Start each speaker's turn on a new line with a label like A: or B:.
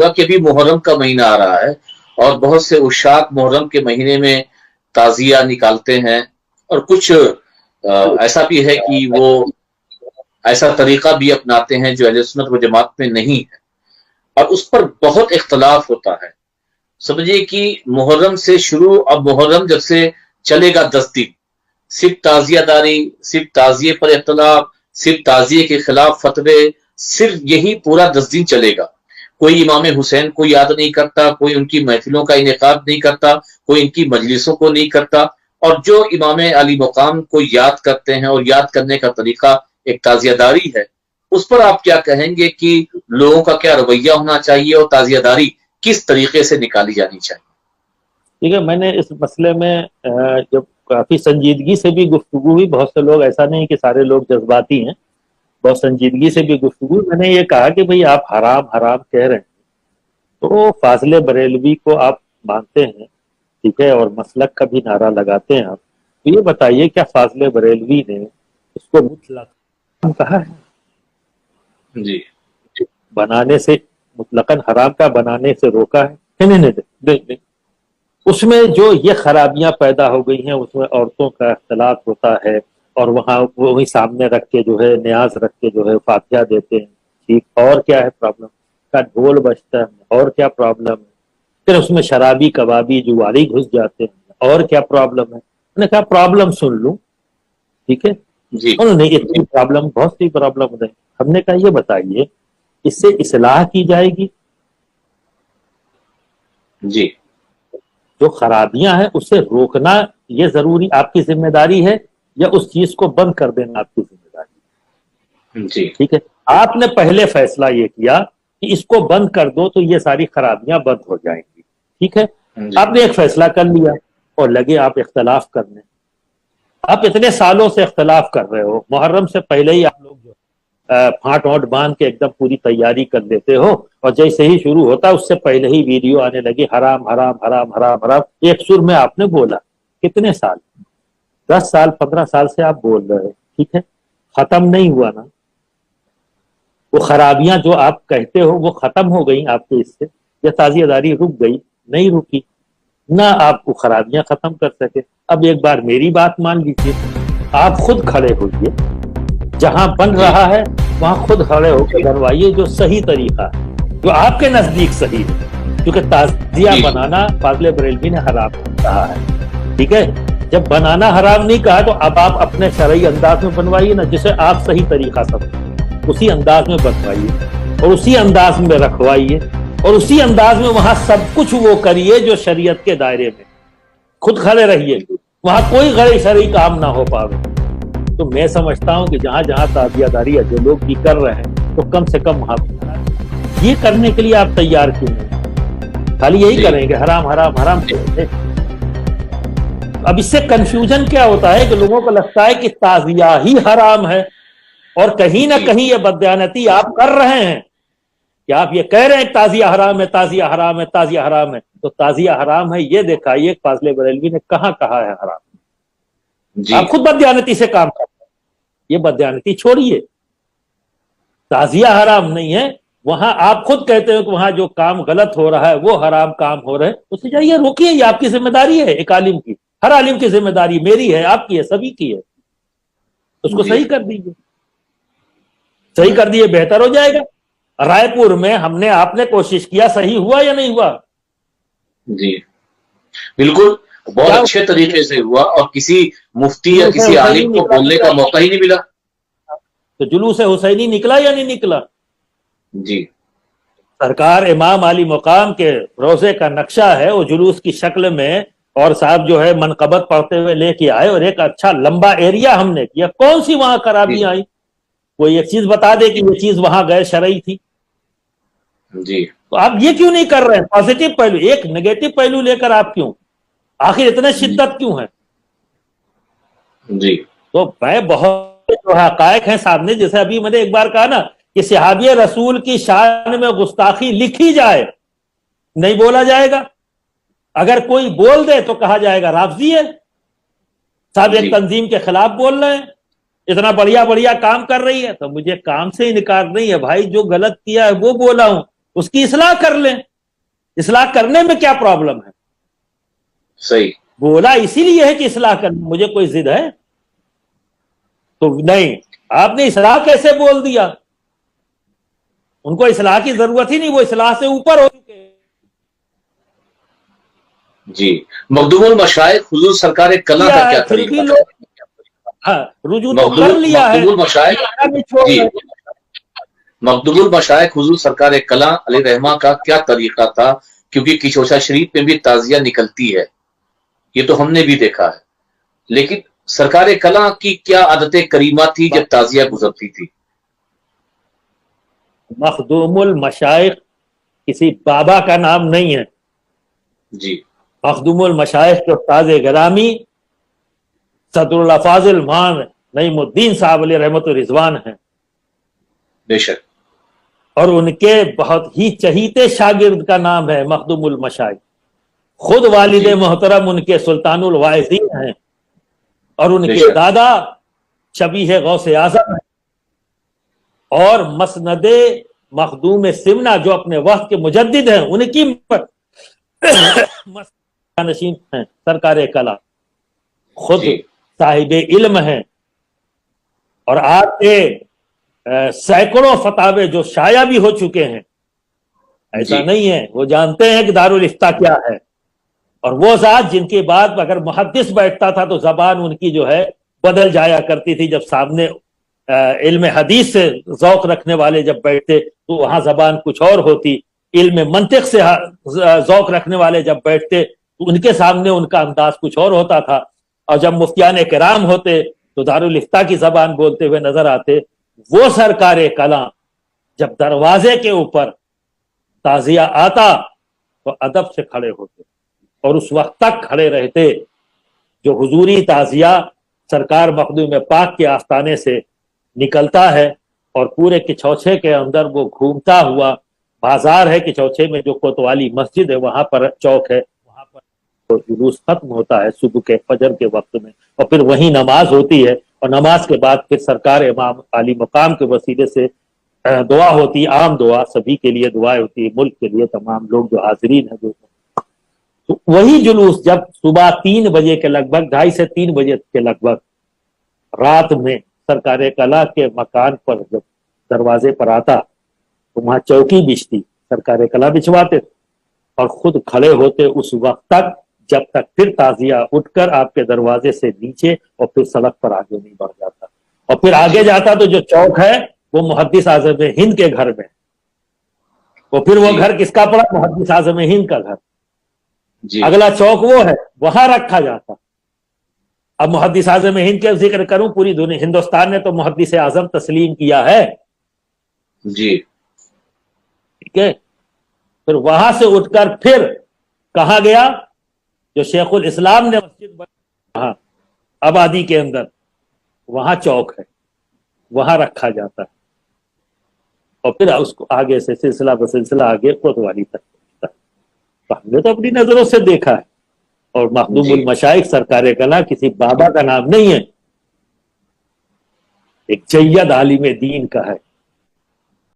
A: گا کہ ابھی محرم کا مہینہ آ رہا ہے اور بہت سے عشاق محرم کے مہینے میں تعزیہ نکالتے ہیں، اور کچھ ایسا بھی ہے کہ وہ ایسا طریقہ بھی اپناتے ہیں جو اہل سنت و جماعت میں نہیں ہے، اور اس پر بہت اختلاف ہوتا ہے۔ سمجھیے کہ محرم سے شروع، اب محرم جب سے چلے گا 10 دن، صرف تعزیہ داری، صرف تعزیے پر اختلاف، صرف تعزیے کے خلاف فتوے، صرف یہی پورا 10 دن چلے گا۔ کوئی امام حسین کو یاد نہیں کرتا، کوئی ان کی محفلوں کا انعقاد نہیں کرتا، کوئی ان کی مجلسوں کو نہیں کرتا، اور جو امام علی مقام کو یاد کرتے ہیں اور یاد کرنے کا طریقہ ایک تعزیہ داری ہے، اس پر آپ کیا کہیں گے کہ لوگوں کا کیا رویہ ہونا چاہیے اور تعزیہ داری کس طریقے سے نکالی جانی چاہیے؟
B: ٹھیک ہے، میں نے اس مسئلے میں جب کافی سنجیدگی سے بھی گفتگو ہوئی، بہت سے لوگ، ایسا نہیں کہ سارے لوگ جذباتی ہیں، بہت سنجیدگی سے بھی گفتگو، میں نے یہ کہا کہ بھئی آپ حرام حرام کہہ رہے ہیں تو فاضل بریلوی کو آپ مانتے ہیں، ٹھیک ہے، اور مسلک کا بھی نعرہ لگاتے ہیں آپ، تو یہ بتائیے کیا فاضل بریلوی نے اس کو مطلق کہا ہے؟
A: جی
B: بنانے سے مطلقاً حرام کا بنانے سے روکا ہے؟ نہیں۔ اس میں جو یہ خرابیاں پیدا ہو گئی ہیں، اس میں عورتوں کا اختلاط ہوتا ہے، اور وہاں وہی سامنے رکھ کے جو ہے نیاز رکھ کے جو ہے فاتحہ دیتے ہیں، ٹھیک، اور کیا ہے پرابلم کا ڈھول بجتا ہے، اور کیا پرابلم ہے، پھر اس میں شرابی کبابی جواری گھس جاتے ہیں، اور کیا پرابلم ہے؟ میں نے کہا پرابلم سن لوں، ٹھیک ہے،
A: جی
B: انہوں نے اتنی پرابلم، بہت سی پرابلم ہے، ہم نے کہا یہ بتائیے اس سے اصلاح کی جائے گی؟
A: جی
B: جو خرابیاں ہیں اس سے روکنا یہ ضروری آپ کی ذمہ داری ہے، یا اس چیز کو بند کر دینا آپ کی ذمہ داری؟
A: جی
B: ٹھیک ہے، آپ نے پہلے فیصلہ یہ کیا کہ اس کو بند کر دو تو یہ ساری خرابیاں بند ہو جائیں گی، ٹھیک ہے،
A: جی
B: آپ نے ایک فیصلہ کر لیا اور لگے آپ اختلاف کرنے۔ آپ اتنے سالوں سے اختلاف کر رہے ہو، محرم سے پہلے ہی آپ لوگ جو پھانٹ وانٹ باندھ کے ایک دم پوری تیاری کر لیتے ہو، اور جیسے ہی شروع ہوتا اس سے پہلے ہی ویڈیو آنے لگی حرام حرام حرام حرام حرام، ایک سر میں آپ نے بولا۔ کتنے سال؟ 10 سال 15 سال سے آپ بول رہے ہو، ٹھیک ہے، ختم نہیں ہوا نا وہ خرابیاں جو آپ کہتے ہو، وہ ختم ہو گئی آپ کے اس سے، یا تعزیہ داری رک گئی؟ نہیں رکی، نہ آپ کو خرابیاں ختم کر سکے۔ اب ایک بار میری بات مان لیجیے، آپ خود کھڑے ہوئیے، جہاں بن
A: جی
B: رہا ہے وہاں خود کھڑے ہو کے بنوائیے جو صحیح طریقہ ہے، جو آپ کے نزدیک صحیح ہے، کیونکہ تعزیہ
A: جی
B: بنانا فاضل بریلوی نے حرام کہا ہے، ٹھیک ہے، جب بنانا حرام نہیں کہا تو اب آپ اپنے شرعی انداز میں بنوائیے نا، جسے آپ صحیح طریقہ سمجھیں، اسی انداز میں بنوائیے اور اسی انداز میں رکھوائیے، اور اسی انداز میں وہاں سب کچھ وہ کریے جو شریعت کے دائرے میں، خود کھڑے رہیے، وہاں کوئی غیر شرعی کام نہ ہو پاوے۔ تو میں سمجھتا ہوں کہ جہاں جہاں تعزیہ داری ہے جو لوگ بھی کر رہے ہیں تو کم سے کم وہاں یہ کرنے کے لیے آپ تیار کیوں نہیں؟ خالی یہی کریں گے حرام حرام حرام کریں گے۔ اب اس سے کنفیوژن کیا ہوتا ہے کہ لوگوں کو لگتا ہے کہ تعزیہ ہی حرام ہے، اور کہیں نہ کہیں یہ بددیانتی آپ کر رہے ہیں کہ آپ یہ کہہ رہے ہیں تعزیہ حرام ہے، تعزیہ حرام ہے، تعزیہ حرام ہے، تو تعزیہ حرام ہے یہ دکھائیے فاضل بریلوی نے کہاں کہا ہے حرام؟
A: جی
B: آپ خود بددیانتی سے کام کرتے ہیں، یہ بددیانتی چھوڑیے، تعزیہ حرام نہیں ہے، وہاں آپ خود کہتے ہیں کہ وہاں جو کام غلط ہو رہا ہے وہ حرام کام ہو رہے ہیں، اسے جائیے روکیے، یہ آپ کی ذمہ داری ہے، ایک عالم کی، ہر عالم کی ذمہ داری، میری ہے، آپ کی ہے، سبھی کی ہے، اس کو
A: جی
B: صحیح کر دیجیے، صحیح کر دیے بہتر ہو جائے گا۔ رائے پور میں ہم نے، آپ نے کوشش کیا، صحیح ہوا یا نہیں ہوا؟
A: جی بالکل، بہت
B: کیا
A: اچھے طریقے سے ہوا، اور کسی مفتی یا
B: جلوس
A: کسی
B: حسینی
A: عالم کو
B: نکلا
A: بولنے کا موقع ہی نہیں ملا۔
B: تو جلوس حسینی نکلا یا نہیں نکلا؟
A: جی
B: سرکار امام علی مقام کے روزے کا نقشہ ہے، وہ جلوس کی شکل میں، اور صاحب جو ہے منقبت پڑھتے ہوئے لے کے آئے، اور ایک اچھا لمبا ایریا ہم نے کیا، کون سی وہاں
A: جی
B: خرابیاں آئی؟ کوئی ایک چیز بتا دے کہ یہ چیز وہاں غیر شرعی تھی؟
A: جی
B: تو آپ یہ کیوں نہیں کر رہے ہیں؟ پازیٹو پہلو، ایک نیگیٹو پہلو لے کر آپ کیوں؟ آخر اتنے شدت کیوں ہے؟
A: جی
B: تو میں بہت جو حقائق ہیں سامنے، جیسے ابھی میں نے ایک بار کہا نا کہ صحابی رسول کی شان میں گستاخی لکھی جائے، نہیں بولا جائے گا، اگر کوئی بول دے تو کہا جائے گا رافضی ہے، صاحب ایک
A: جی
B: تنظیم کے خلاف بول رہے ہیں، اتنا بڑھیا بڑھیا کام کر رہی ہے، تو مجھے کام سے انکار نہیں ہے بھائی، جو غلط کیا ہے وہ بولا ہوں، اس کی اصلاح کر لیں. اصلاح کرنے میں کیا پرابلم ہے؟
A: صحیح.
B: بولا اسی لیے ہے کہ اصلاح کرنا، مجھے کوئی ضد ہے تو نہیں. آپ نے اصلاح کیسے بول دیا؟ ان کو اصلاح کی ضرورت ہی نہیں، وہ اصلاح سے اوپر ہو چکے.
A: جی. مخدوم المشائخ حضور سرکار کلاں کا کیا
B: پھر بھی
A: طریقہ
B: لوگ ہاں رجوع تو کر لیا ہے.
A: مخدوم المشائخ جی مخدوم المشائخ حضور سرکار کلاں علیہ رحمہ کا کیا طریقہ تھا؟ کیونکہ کچوچا شریف میں بھی تعزیہ نکلتی ہے، یہ تو ہم نے بھی دیکھا ہے، لیکن سرکار کلاں کی کیا عادت کریمہ تھی جب تعزیہ گزرتی تھی؟
B: مخدوم المشائخ کسی بابا کا نام نہیں ہے.
A: جی.
B: مخدوم المشائخ کے استاد گرامی صدر الافاظ المان نعیم الدین صاحب علیہ رحمت الرضوان ہیں.
A: بے شک.
B: اور ان کے بہت ہی چہیتے شاگرد کا نام ہے مخدوم المشائخ. خود والد محترم ان کے سلطان الواعظین ہیں، اور ان کے دادا شبیہ غوث اعظم ہیں، اور مسند مخدوم سمنا جو اپنے وقت کے مجدد ہیں ان کی نشین ہیں سرکار کلا. خود صاحب علم ہیں، اور آپ کے سینکڑوں فتاوے جو شائع بھی ہو چکے ہیں. ایسا نہیں ہے، وہ جانتے ہیں کہ دارالفتہ کیا ہے. اور وہ ذات جن کی بات اگر محدث بیٹھتا تھا تو زبان ان کی جو ہے بدل جایا کرتی تھی. جب سامنے علم حدیث سے ذوق رکھنے والے جب بیٹھتے تو وہاں زبان کچھ اور ہوتی. علم منطق سے ذوق رکھنے والے جب بیٹھتے تو ان کے سامنے ان کا انداز کچھ اور ہوتا تھا. اور جب مفتیان کرام ہوتے تو دارالفتہ کی زبان بولتے ہوئے نظر آتے. وہ سرکار کلاں جب دروازے کے اوپر تعزیہ آتا تو ادب سے کھڑے ہوتے اور اس وقت تک کھڑے رہتے جو حضوری تعزیہ سرکار مخدوم پاک کے آستانے سے نکلتا ہے، اور پورے کچوچے کے اندر وہ گھومتا ہوا. بازار ہے کچوچے میں، جو کوتوالی مسجد ہے وہاں پر چوک ہے، وہاں پر جلوس ختم ہوتا ہے صبح کے فجر کے وقت میں، اور پھر وہیں نماز ہوتی ہے. اور نماز کے بعد پھر سرکار امام عالی مقام کے وسیلے سے دعا ہوتی، عام دعا، سبھی کے لیے دعائیں ہوتی ہے، ملک کے لیے تمام لوگ جو حاضرین ہیں. تو وہی جلوس جب صبح 3 بجے کے لگ بھگ، 2:30 سے 3 بجے کے لگ بھگ رات میں سرکار کلا کے مکان پر جب دروازے پر آتا تو وہاں چوکی بچتی، سرکار کلا بچھواتے اور خود کھڑے ہوتے اس وقت تک جب تک پھر تعزیہ اٹھ کر آپ کے دروازے سے نیچے اور پھر سڑک پر آگے نہیں بڑھ جاتا. اور پھر آگے جاتا تو جو چوک ہے وہ محدث اعظم ہند کے گھر میں، اور پھر وہ گھر کس کا پڑا؟ محدث اعظم ہند کا گھر. اگلا چوک وہ ہے، وہاں رکھا جاتا. اب محدث اعظم ہند کے ذکر کروں، پوری دنیا ہندوستان نے تو محدث اعظم تسلیم کیا ہے.
A: جی
B: ٹھیک ہے. پھر وہاں سے اٹھ کر پھر کہاں گیا؟ جو شیخ الاسلام نے مسجد بنائی آبادی کے اندر، وہاں چوک ہے، وہاں رکھا جاتا ہے. اور پھر اس کو آگے سے سلسلہ بسلسلہ آگے کوتوالی تک پہنچتا ہے. ہم نے تو اپنی نظروں سے دیکھا ہے. اور مخدوم المشائخ سرکار کلا کسی بابا کا نام نہیں ہے، ایک جید عالم دین کا ہے.